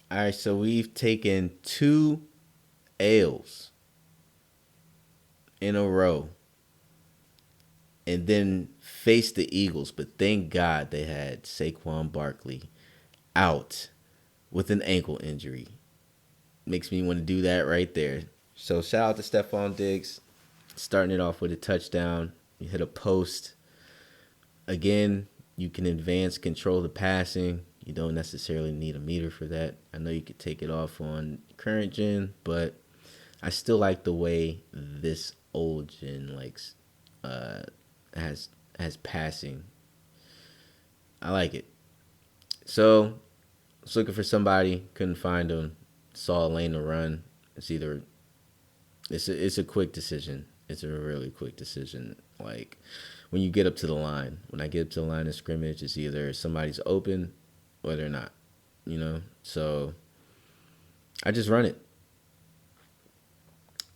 All right, so we've taken 2 L's in a row and then faced the Eagles, but thank God they had Saquon Barkley out with an ankle injury. Makes me want to do that right there. So shout out to Stephon Diggs, starting it off with a touchdown. You hit a post. Again, you can advance control the passing. You don't necessarily need a meter for that. I know you could take it off on current gen, but I still like the way this old gen likes has passing. I like it. So I was looking for somebody, couldn't find them. Saw a lane to run. It's a quick decision. It's a really quick decision. Like when you get up to the line, when I get up to the line of scrimmage, it's either somebody's open or they're not. So I just run it.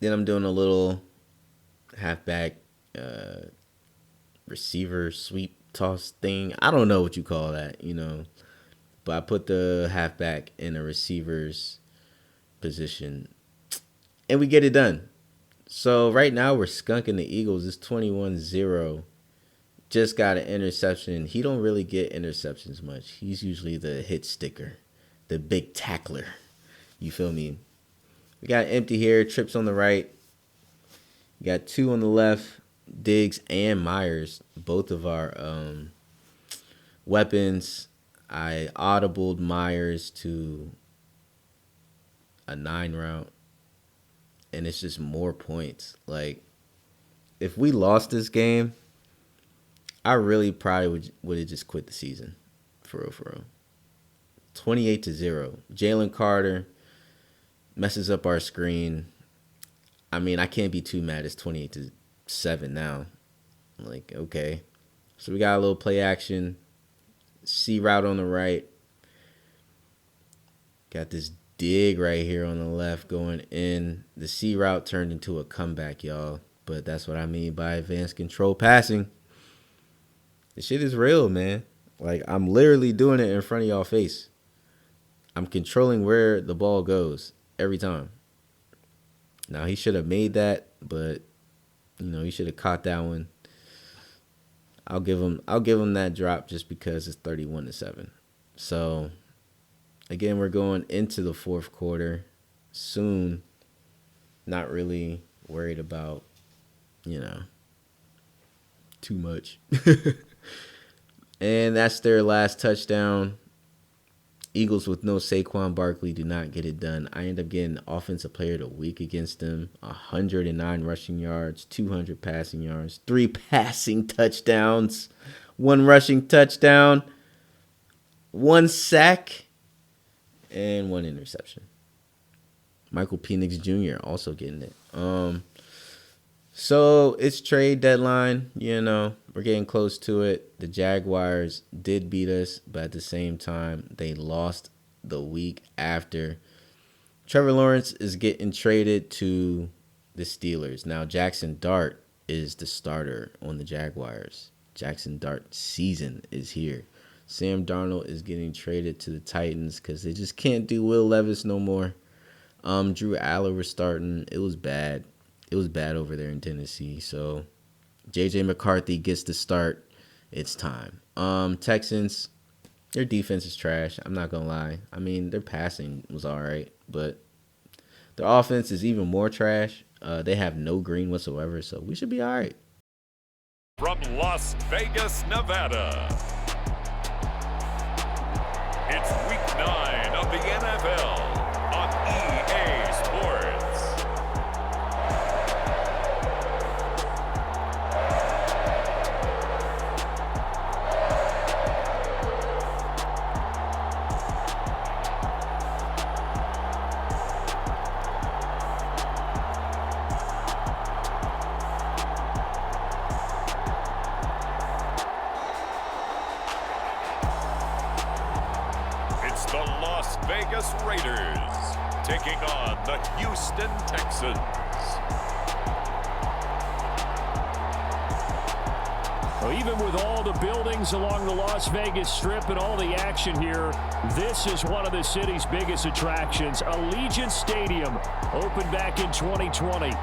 Then I'm doing a little halfback receiver sweep toss thing. I don't know what you call that, but I put the halfback in a receiver's position and we get it done. So right now we're skunking the Eagles. It's 21-0. Just got an interception. He don't really get interceptions much. He's usually the hit sticker, the big tackler. You feel me? We got empty here, trips on the right. We got 2 on the left, Diggs and Myers, both of our weapons. I audibled Myers to a 9 route, and it's just more points. Like, if we lost this game, I really probably would have just quit the season, for real. 28-0. Jalen Carter messes up our screen. I mean, I can't be too mad. It's 28-7 now. Like, okay. So we got a little play action. C route on the right. Got this dig right here on the left going in. The C route turned into a comeback, y'all. But that's what I mean by advanced control passing. This shit is real, man. Like, I'm literally doing it in front of y'all face. I'm controlling where the ball goes every time. Now, he should have made that, but, he should have caught that one. I'll give him that drop just because it's 31-7. So, again, we're going into the fourth quarter soon. Not really worried about, too much. And that's their last touchdown. Eagles with no Saquon Barkley do not get it done. I end up getting Offensive Player of the Week against them. 109 rushing yards, 200 passing yards, 3 passing touchdowns, 1 rushing touchdown, 1 sack, and 1 interception. Michael Penix Jr. also getting it. So it's trade deadline, we're getting close to it. The Jaguars did beat us, but at the same time, they lost the week after. Trevor Lawrence is getting traded to the Steelers. Now, Jackson Dart is the starter on the Jaguars. Jackson Dart season is here. Sam Darnold is getting traded to the Titans because they just can't do Will Levis no more. Drew Aller was starting. It was bad. It was bad over there in Tennessee. So J.J. McCarthy gets the start. It's time. Texans, their defense is trash. I'm not going to lie. I mean, their passing was all right, but their offense is even more trash. They have no green whatsoever, so we should be all right. From Las Vegas, Nevada, it's Week 9 of the NFL on EA Sports. The Las Vegas Raiders taking on the Houston Texans. Well, even with all the buildings along the Las Vegas Strip and all the action here, this is one of the city's biggest attractions. Allegiant Stadium opened back in 2020.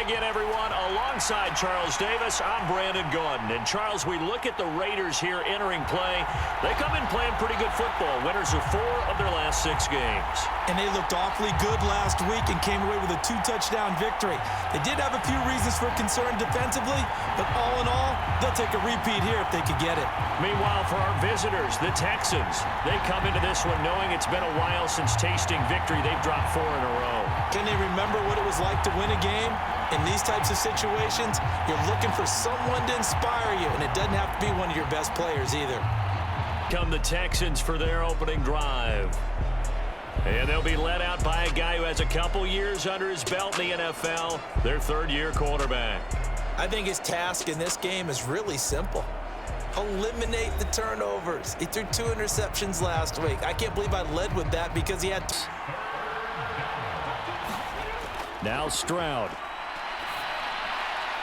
Again, everyone, alongside Charles Davis, I'm Brandon Gaudin. And Charles, we look at the Raiders here entering play. They come in playing pretty good football. Winners of 4 of their last 6 games. And they looked awfully good last week and came away with a 2-touchdown victory. They did have a few reasons for concern defensively, but all in all, they'll take a repeat here if they could get it. Meanwhile, for our visitors, the Texans, they come into this one knowing it's been a while since tasting victory. They've dropped 4 in a row. Can they remember what it was like to win a game? In these types of situations, you're looking for someone to inspire you, and it doesn't have to be one of your best players either. Come the Texans for their opening drive. And they'll be led out by a guy who has a couple years under his belt in the NFL, their third-year quarterback. I think his task in this game is really simple. Eliminate the turnovers. He threw 2 interceptions last week. I can't believe I led with that because he had... Now Stroud.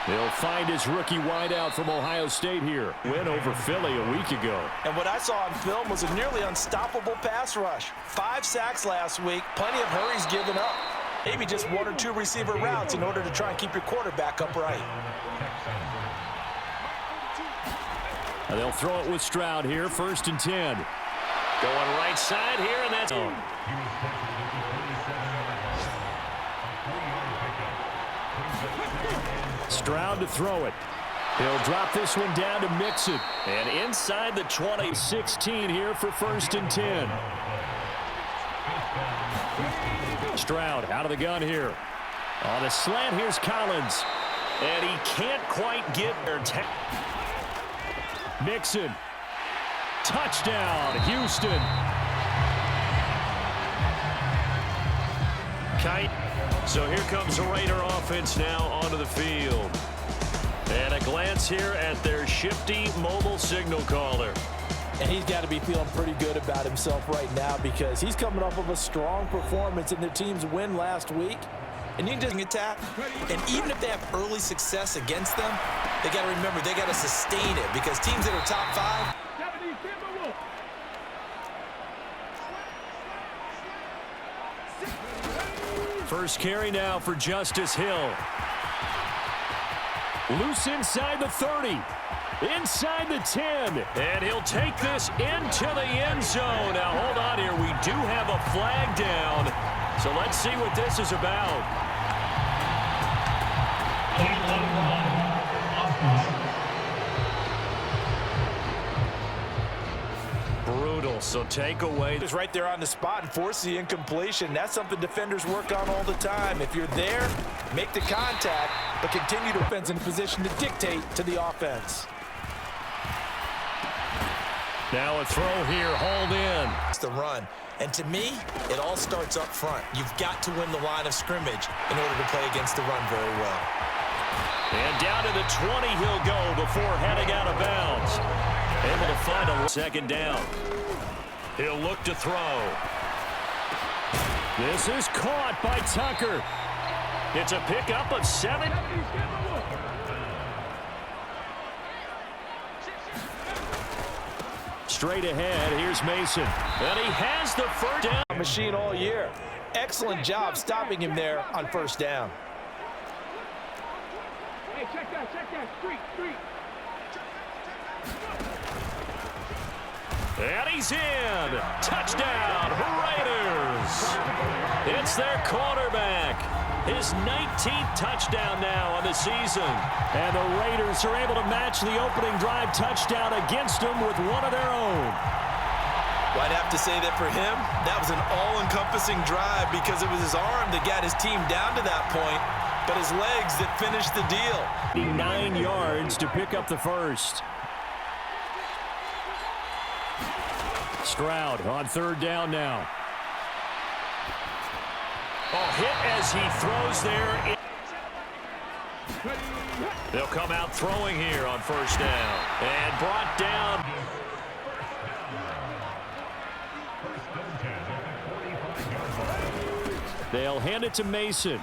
He'll find his rookie wideout from Ohio State here. Win over Philly a week ago. And what I saw on film was a nearly unstoppable pass rush. 5 sacks last week, plenty of hurries given up. Maybe just 1 or 2 receiver routes in order to try and keep your quarterback upright. And they'll throw it with Stroud here, 1st and 10. Going right side here, and that's... Stroud to throw it. He'll drop this one down to Mixon. And inside the 20. 16 here for 1st and 10. Stroud out of the gun here. On a slant, here's Collins. And he can't quite get there. Mixon. Touchdown, Houston. Kite. So here comes the Raider offense now onto the field. And a glance here at their shifty mobile signal caller. And he's got to be feeling pretty good about himself right now because he's coming off of a strong performance in their team's win last week. And you can just attack. And even if they have early success against them, they got to remember they got to sustain it because teams that are top 5. First carry now for Justice Hill. Loose inside the 30. Inside the 10. And he'll take this into the end zone. Now, hold on here. We do have a flag down. So let's see what this is about. Brutal. So take away. Is right there on the spot and force the incompletion. That's something defenders work on all the time. If you're there, make the contact, but continue to defense in a position to dictate to the offense. Now a throw here, hauled in. It's the run. And to me, it all starts up front. You've got to win the line of scrimmage in order to play against the run very well. And down to the 20 he'll go before heading out of bounds. Able to find a second down. He'll look to throw. This is caught by Tucker. It's a pickup of 7. Straight ahead, here's Mason. And he has the first down. Machine all year. Excellent job stopping him there on first down. Hey, check that, street. And he's in. Touchdown, Raiders. It's their quarterback. His 19th touchdown now on the season. And the Raiders are able to match the opening drive touchdown against them with one of their own. Well, I'd have to say that for him, that was an all-encompassing drive because it was his arm that got his team down to that point, but his legs that finished the deal. 9 yards to pick up the first. Stroud on third down now. Oh, hit as he throws there. They'll come out throwing here on first down. And brought down. They'll hand it to Mason.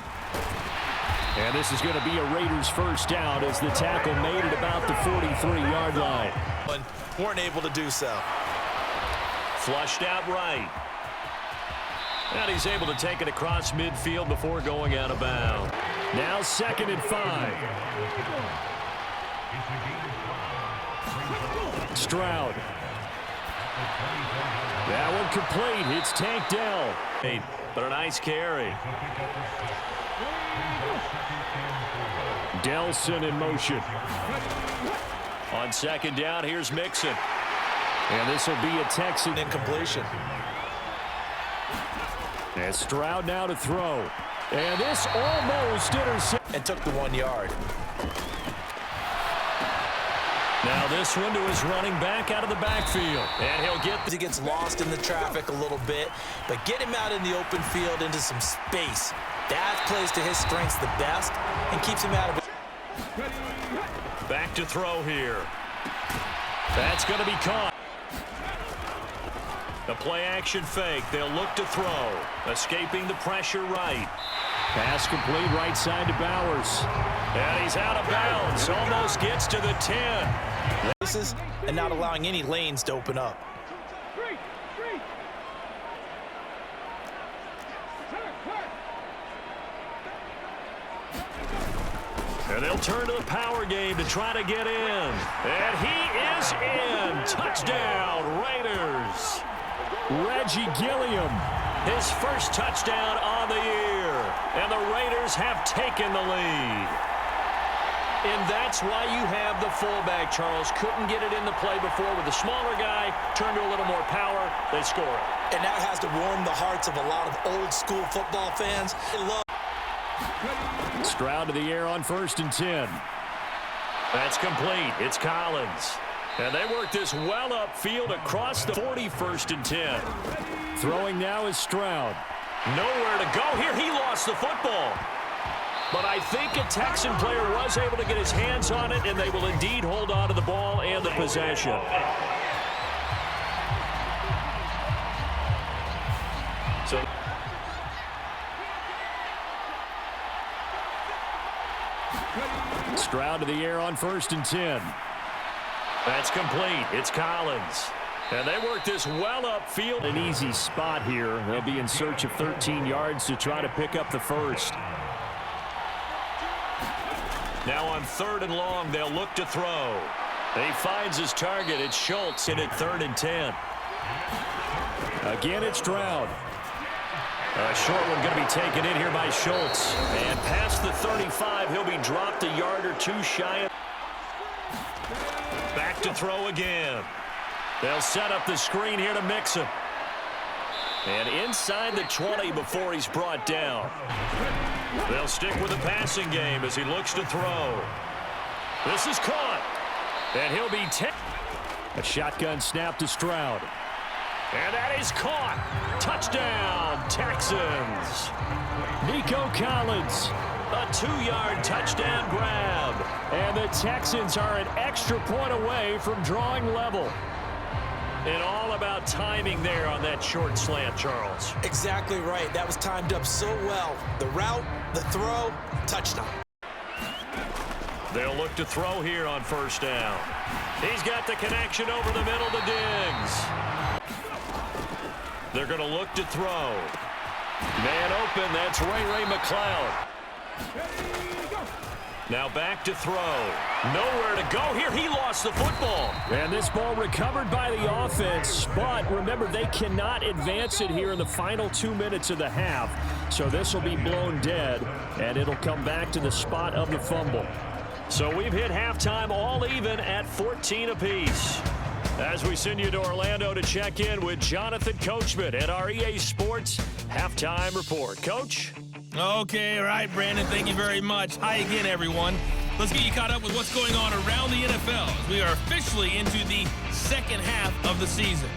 And this is going to be a Raiders first down as the tackle made it about the 43-yard line. Weren't able to do so. Flushed out right. And he's able to take it across midfield before going out of bounds. Now 2nd and 5. Stroud. That one complete. It's tanked down. But a nice carry. Delson in motion. On 2nd down, here's Mixon. And this will be a Texan incompletion. And Stroud now to throw. And this almost intercepted. And took the 1 yard. Now this one to his running back out of the backfield. And he'll get... He gets lost in the traffic a little bit, but get him out in the open field into some space. That plays to his strengths the best and keeps him out of it. Back to throw here. That's going to be caught. The play action fake. They'll look to throw. Escaping the pressure right. Pass complete right side to Bowers. And he's out of bounds. Almost gets to the 10. And not allowing any lanes to open up. And they'll turn to the power game to try to get in. And he is in. Touchdown, Raiders. Reggie Gilliam. His first touchdown on the year. And the Raiders have taken the lead. And that's why you have the fullback, Charles. Couldn't get it in the play before with the smaller guy. Turned to a little more power. They score it. And that has to warm the hearts of a lot of old-school football fans. They love. Stroud to the air on 1st and 10. That's complete. It's Collins. And they work this well upfield across the 41st and 10. Throwing now is Stroud. Nowhere to go here. He lost the football. But I think a Texan player was able to get his hands on it, and they will indeed hold on to the ball and the possession. So Stroud to the air on 1st and 10. That's complete. It's Collins. And they work this well upfield. An easy spot here. They'll be in search of 13 yards to try to pick up the first. Now on 3rd and long, they'll look to throw. He finds his target. It's Schultz in at 3rd and 10. Again, it's Stroud. A short one going to be taken in here by Schultz. And past the 35, he'll be dropped a yard or two shy. Back to throw again. They'll set up the screen here to Mixon. And inside the 20 before he's brought down. They'll stick with the passing game as he looks to throw. This is caught. And he'll be a shotgun snap to Stroud. And that is caught. Touchdown, Texans. Nico Collins. A 2-yard touchdown grab. And the Texans are an extra point away from drawing level. And all about timing there on that short slant, Charles. Exactly right. That was timed up so well. The route, the throw, touchdown. They'll look to throw here on 1st down. He's got the connection over the middle to Diggs. They're going to look to throw. Man open, that's Ray McCloud. Now back to throw. Nowhere to go here. He lost the football. And this ball recovered by the offense. But remember, they cannot advance it here in the final 2 minutes of the half. So this will be blown dead, and it'll come back to the spot of the fumble. So we've hit halftime all even at 14 apiece. As we send you to Orlando to check in with Jonathan Coachman at our EA Sports Halftime Report. Coach? Okay, all right, Brandon, thank you very much. Hi again, everyone. Let's get you caught up with what's going on around the NFL as we are officially into the second half of the season.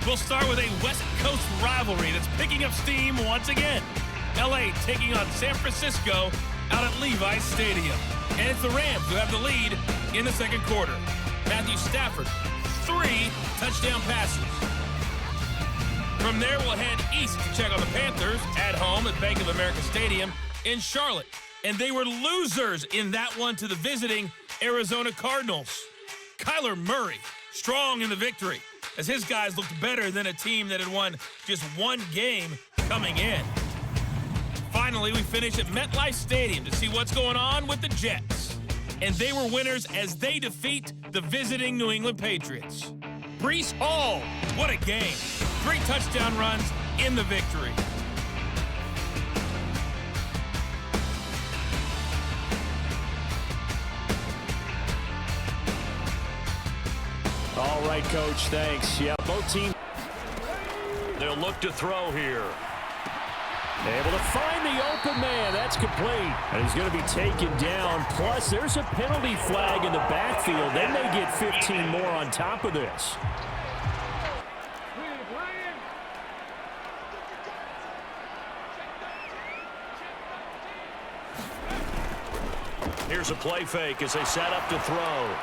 We'll start with a West Coast rivalry that's picking up steam once again. L.A. taking on San Francisco out at Levi's Stadium. And it's the Rams who have the lead in the second quarter. Matthew Stafford, 3 touchdown passes. From there, we'll head east to check on the Panthers at home at Bank of America Stadium in Charlotte. And they were losers in that one to the visiting Arizona Cardinals. Kyler Murray, strong in the victory, as his guys looked better than a team that had won just one game coming in. Finally, we finish at MetLife Stadium to see what's going on with the Jets. And they were winners as they defeat the visiting New England Patriots. Breece Hall, what a game. 3 touchdown runs in the victory. All right, Coach, thanks. Yeah, both teams. They'll look to throw here. Able to find the open man. That's complete. And he's going to be taken down. Plus, there's a penalty flag in the backfield. They may get 15 more on top of this. Here's a play fake as they set up to throw.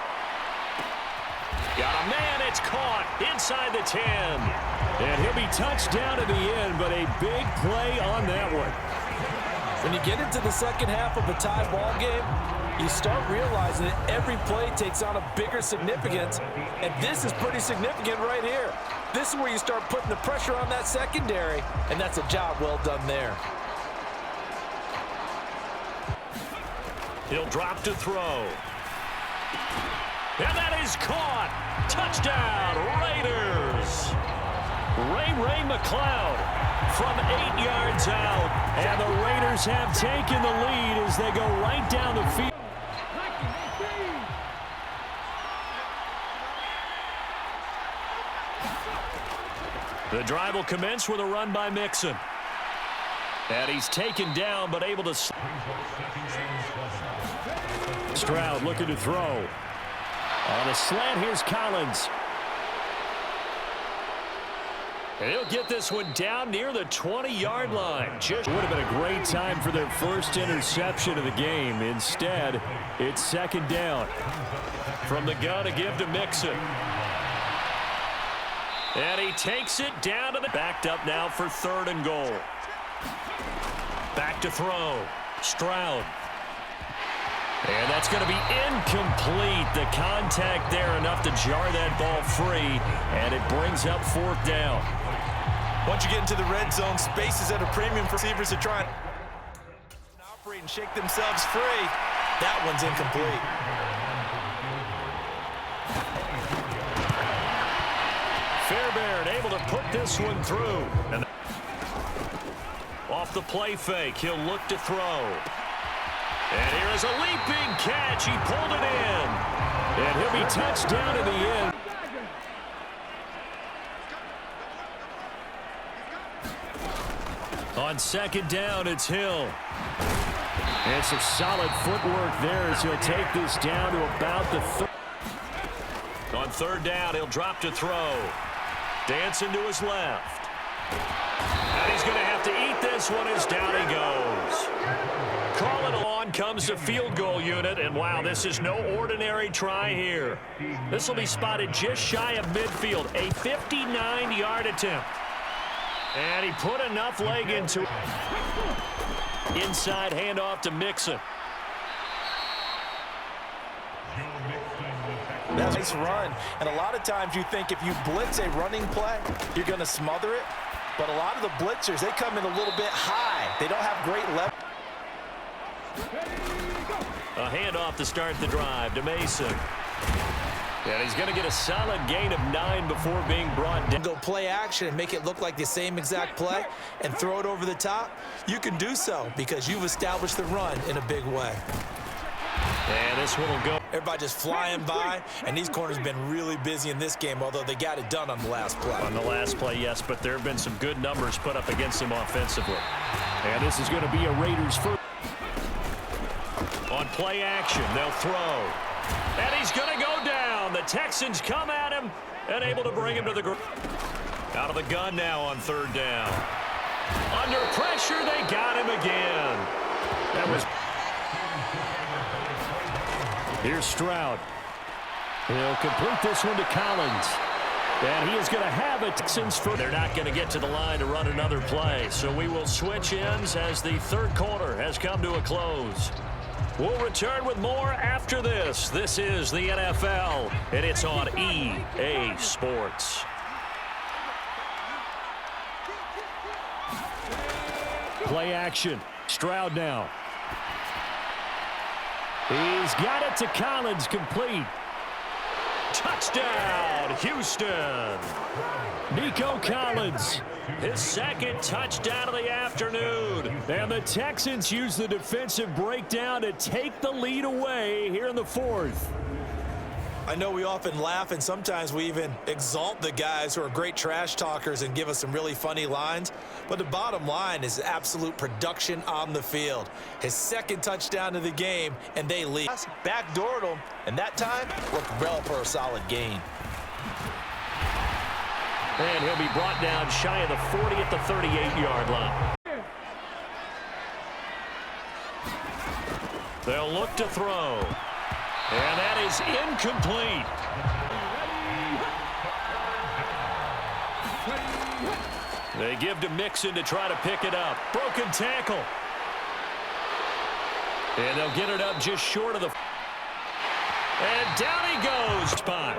Got a man, it's caught inside the 10. And he'll be touched down at the end, but a big play on that one. When you get into the second half of a tie ball game, you start realizing that every play takes on a bigger significance, and this is pretty significant right here. This is where you start putting the pressure on that secondary, and that's a job well done there. He'll drop to throw. And that is caught. Touchdown, Raiders. Ray McCloud from 8 yards out. And the Raiders have taken the lead as they go right down the field. The drive will commence with a run by Mixon. And he's taken down, but able to... Stroud looking to throw. On a slant, here's Collins. And he'll get this one down near the 20-yard line. Just would have been a great time for their first interception of the game. Instead, it's second down. From the gun to give to Mixon. And he takes it down to the... Backed up now for 3rd and goal. Back to throw. Stroud. And that's going to be incomplete. The contact there enough to jar that ball free, and it brings up 4th down. Once you get into the red zone, space is at a premium for receivers to try and operate and shake themselves free. That one's incomplete. Fairbairn able to put this one through. And off the play fake, he'll look to throw. And here is a leaping catch. He pulled it in. And he'll be touched down in the end. On second down, it's Hill. And some solid footwork there as he'll take this down to about the 30. On 3rd down, he'll drop to throw. Dancing to his left. And he's going to have to eat this one as down he goes. Calling on comes the field goal unit, and wow, this is no ordinary try here. This will be spotted just shy of midfield, a 59-yard attempt. And he put enough leg into it. Inside handoff to Mixon. That's a nice run, and a lot of times you think if you blitz a running play, you're going to smother it. But a lot of the blitzers, they come in a little bit high. They don't have great leverage. A handoff to start the drive to Mason. And he's going to get a solid gain of 9 before being brought down. Go play action and make it look like the same exact play and throw it over the top. You can do so because you've established the run in a big way. And this one will go. Everybody just flying by, and these corners have been really busy in this game, although they got it done on the last play. On the last play, yes, but there have been some good numbers put up against him offensively. And this is going to be a Raiders first. On play action, they'll throw. And he's going to go down. The Texans come at him and able to bring him to the ground. Out of the gun now on 3rd down. Under pressure, they got him again. That was... Here's Stroud. He'll complete this one to Collins. And he is going to have it. They're not going to get to the line to run another play. So we will switch ends as the third quarter has come to a close. We'll return with more after this. This is the NFL, and it's on EA Sports. Play action. Stroud now. He's got it to Collins, complete. Touchdown, Houston. Nico Collins. His second touchdown of the afternoon. And the Texans use the defensive breakdown to take the lead away here in the fourth. I know we often laugh, and sometimes we even exalt the guys who are great trash talkers and give us some really funny lines. But the bottom line is absolute production on the field. His second touchdown of the game, and they lead. Backdoored him, and that time worked well for a solid gain. And he'll be brought down shy of the 40 at the 38-yard line. They'll look to throw. And that is incomplete. They give to Mixon to try to pick it up. Broken tackle. And they'll get it up just short of the... And down he goes. Spot.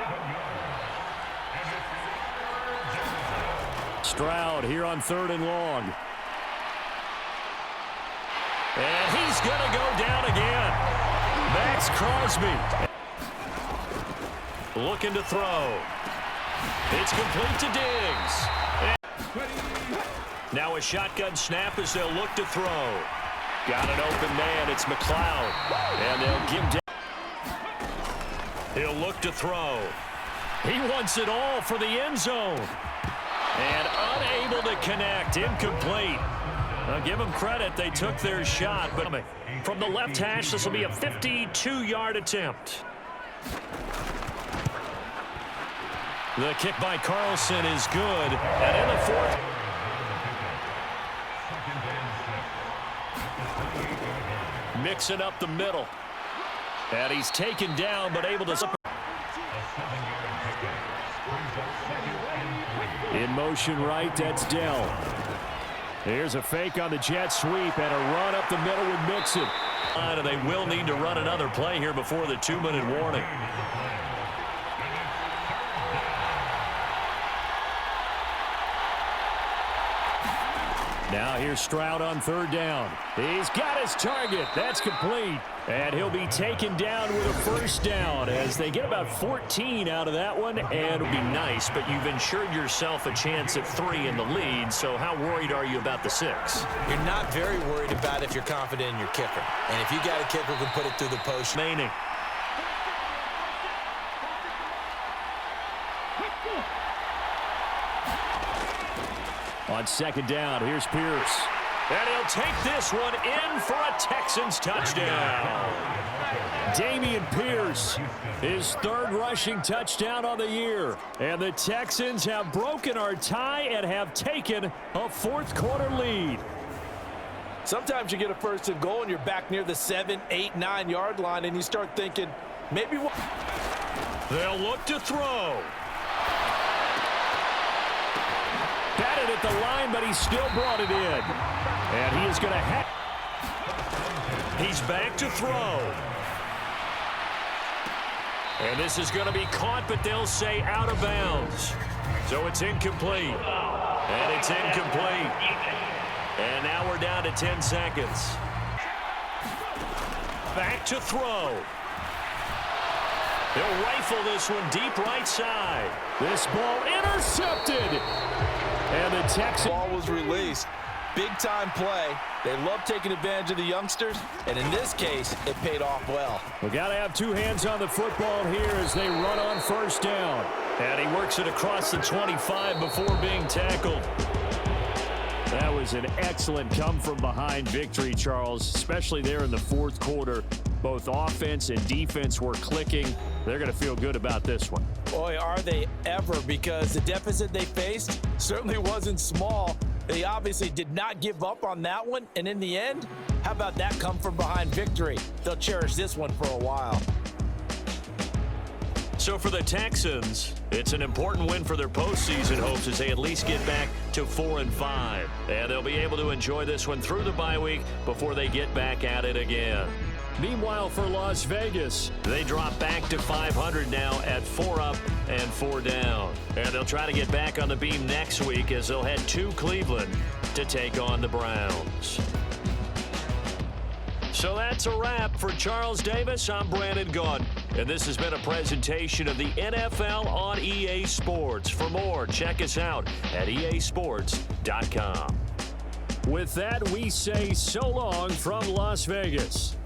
Stroud here on 3rd and long. And he's going to go down again. Max Crosby. Looking to throw. It's complete to Diggs. Now a shotgun snap as they'll look to throw. Got an open man. It's McLeod. And they'll give down. He'll look to throw. He wants it all for the end zone. And unable to connect. Incomplete. I'll give them credit. They took their shot. But from the left hash, this will be a 52-yard attempt. The kick by Carlson is good. And in the fourth. Mixing up the middle. And he's taken down, but able to... In motion right, that's Dell. Here's a fake on the jet sweep and a run up the middle with Mixon. And they will need to run another play here before the 2-minute warning. Now here's Stroud on 3rd down. He's got his target. That's complete. And he'll be taken down with a first down as they get about 14 out of that one. And it'll be nice, but you've ensured yourself a chance at 3 in the lead. So how worried are you about the 6? You're not very worried about if you're confident in your kicker. And if you got a kicker who can put it through the post. Remaining. On 2nd down, here's Pierce. And he'll take this one in for a Texans touchdown. Damian Pierce, his 3rd rushing touchdown on the year. And the Texans have broken our tie and have taken a 4th quarter lead. Sometimes you get a 1st and goal and you're back near the 7, 8, 9-yard line and you start thinking, maybe what? They'll look to throw. Batted at the line, but he still brought it in. And he is going to have... He's back to throw. And this is going to be caught, but they'll say out of bounds. So it's incomplete. And it's incomplete. And now we're down to 10 seconds. Back to throw. He'll rifle this one deep right side. This ball intercepted. And the Texans ball was released. Big-time play. They love taking advantage of the youngsters, and in this case, it paid off well. We got to have 2 hands on the football here as they run on 1st down. And he works it across the 25 before being tackled. That was an excellent come-from-behind victory, Charles, especially there in the 4th quarter. Both offense and defense were clicking. They're going to feel good about this one. Boy, are they ever, because the deficit they faced certainly wasn't small, They obviously did not give up on that one, and in the end, how about that come from behind victory? They'll cherish this one for a while. So for the Texans, it's an important win for their postseason hopes as they at least get back to 4-5. And they'll be able to enjoy this one through the bye week before they get back at it again. Meanwhile, for Las Vegas, they drop back to 500 now at 4 up and 4 down. And they'll try to get back on the beam next week as they'll head to Cleveland to take on the Browns. So that's a wrap. For Charles Davis, I'm Brandon Gaudin. And this has been a presentation of the NFL on EA Sports. For more, check us out at easports.com. with that, we say so long from Las Vegas.